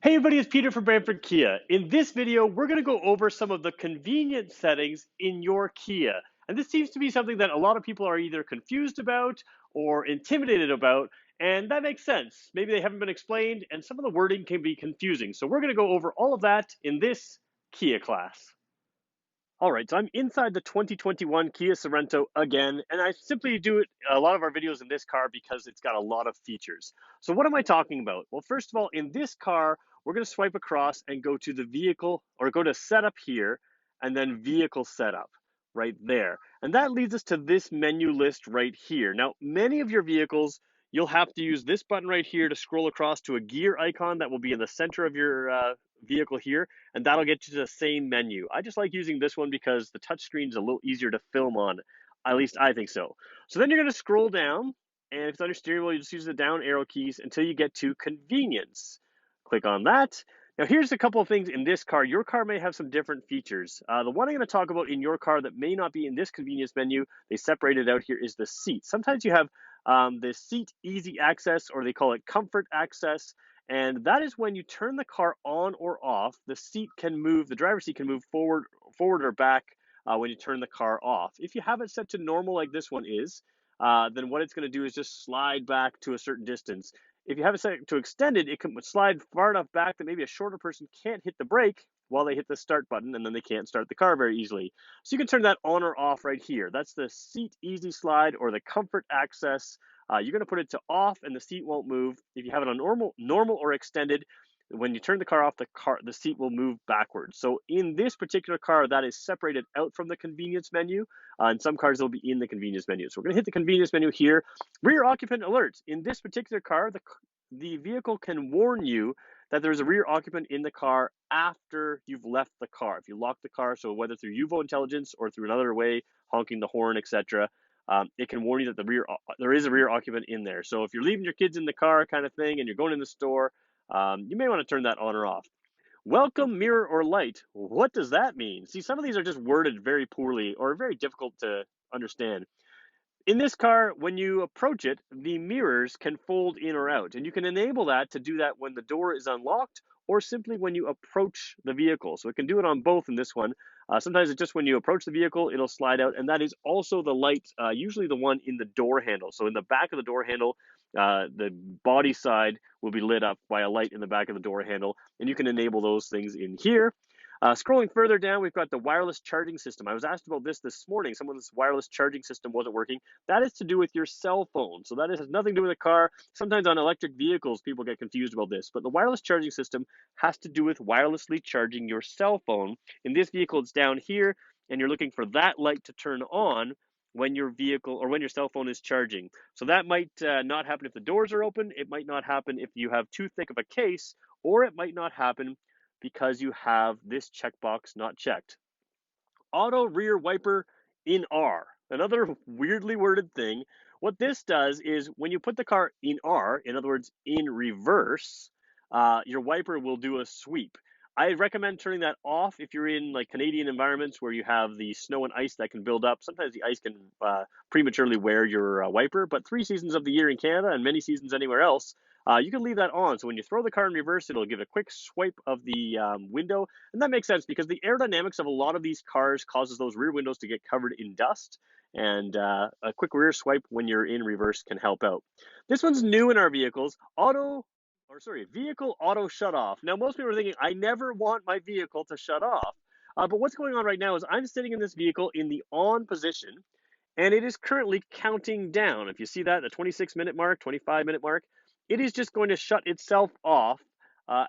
Hey everybody, it's Peter from Brantford Kia. In this video, we're going to go over some of the convenience settings in your Kia. And this seems to be something that a lot of people are either confused about or intimidated about, and that makes sense. Maybe they haven't been explained, and some of the wording can be confusing. So we're going to go over all of that in this Kia class. All right, so I'm inside the 2021 Kia Sorento again, and I simply do a lot of our videos in this car because it's got a lot of features. So what am I talking about? Well, first of all, in this car, we're going to swipe across and go to the vehicle, or go to setup here, and then vehicle setup right there. And that leads us to this menu list right here. Now, many of your vehicles, you'll have to use this button right here to scroll across to a gear icon that will be in the center of your vehicle here, and that'll get you to the same menu. I just like using this one because the touchscreen is a little easier to film on. At least I think so. So then you're going to scroll down, and if it's on your steering wheel, you just use the down arrow keys until you get to convenience. Click on that. Now here's a couple of things in this car. Your car may have some different features. The one I'm going to talk about in your car that may not be in this convenience menu, they separated out here, is the seat. Sometimes you have the seat easy access, or they call it comfort access. And that is when you turn the car on or off, the seat can move, the driver's seat can move forward or back when you turn the car off. If you have it set to normal like this one is, then what it's going to do is just slide back to a certain distance. If you have it set to extended, it can slide far enough back that maybe a shorter person can't hit the brake while they hit the start button, and then they can't start the car very easily. So you can turn that on or off right here. That's the seat easy slide, or the comfort access. You're going to put it to off, and the seat won't move. If you have it on normal or extended, when you turn the car off, the seat will move backwards. So in this particular car, that is separated out from the convenience menu. In some cars, it'll be in the convenience menu. So we're going to hit the convenience menu here. Rear occupant alerts. In this particular car, the vehicle can warn you that there's a rear occupant in the car after you've left the car. If you lock the car, so whether through UVO intelligence or through another way, honking the horn, etc., it can warn you that there is a rear occupant in there. So if you're leaving your kids in the car kind of thing and you're going in the store, you may want to turn that on or off. Welcome mirror or light. What does that mean? See, some of these are just worded very poorly or very difficult to understand. In this car, when you approach it, the mirrors can fold in or out, and you can enable that to do that when the door is unlocked or simply when you approach the vehicle. So it can do it on both in this one. Sometimes it's just when you approach the vehicle, it'll slide out, and that is also the light, usually the one in the door handle. So in the back of the door handle, the body side will be lit up by a light in the back of the door handle, and you can enable those things in here. Scrolling further down, we've got the wireless charging system. I was asked about this morning. Someone's wireless charging system wasn't working. That is to do with your cell phone. So that has nothing to do with a car. Sometimes on electric vehicles, people get confused about this. But the wireless charging system has to do with wirelessly charging your cell phone. In this vehicle, it's down here, and you're looking for that light to turn on when your vehicle or when your cell phone is charging. So that might not happen if the doors are open. It might not happen if you have too thick of a case, or it might not happen because you have this checkbox not checked. Auto rear wiper in R. Another weirdly worded thing. What this does is when you put the car in R, in other words, in reverse, your wiper will do a sweep. I recommend turning that off if you're in like Canadian environments where you have the snow and ice that can build up. Sometimes the ice can prematurely wear your wiper, but 3 seasons of the year in Canada and many seasons anywhere else, you can leave that on. So when you throw the car in reverse, it'll give a quick swipe of the window. And that makes sense because the aerodynamics of a lot of these cars causes those rear windows to get covered in dust. And a quick rear swipe when you're in reverse can help out. This one's new in our vehicles. Vehicle auto shut off. Now, most people are thinking, I never want my vehicle to shut off. But what's going on right now is I'm sitting in this vehicle in the on position, and it is currently counting down. If you see that, the 26-minute mark, 25-minute mark, it is just going to shut itself off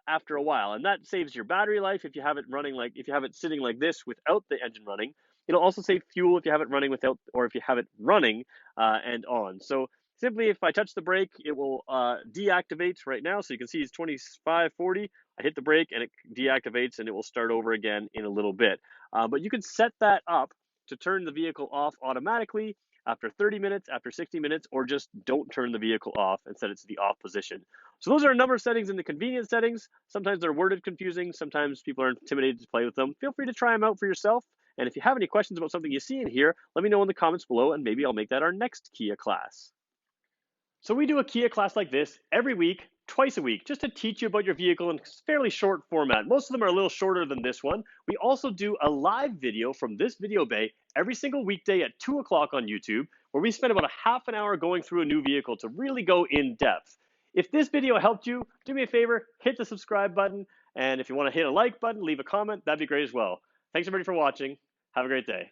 after a while. And that saves your battery life if you have it running if you have it sitting like this without the engine running. It'll also save fuel if you have it running without, or if you have it running and on. So simply, if I touch the brake, it will deactivate right now. So you can see it's 25:40. I hit the brake and it deactivates, and it will start over again in a little bit. But you can set that up to turn the vehicle off automatically after 30 minutes, after 60 minutes, or just don't turn the vehicle off and set it to the off position. So those are a number of settings in the convenience settings. Sometimes they're worded confusing. Sometimes people are intimidated to play with them. Feel free to try them out for yourself. And if you have any questions about something you see in here, let me know in the comments below, and maybe I'll make that our next Kia class. So we do a Kia class like this every week, twice a week just to teach you about your vehicle in fairly short format. Most of them are a little shorter than this one. We also do a live video from this video bay every single weekday at 2 o'clock on YouTube, where we spend about a half an hour going through a new vehicle to really go in depth. If this video helped you, do me a favor, hit the subscribe button. And if you want to hit a like button, leave a comment, that'd be great as well. Thanks everybody for watching. Have a great day.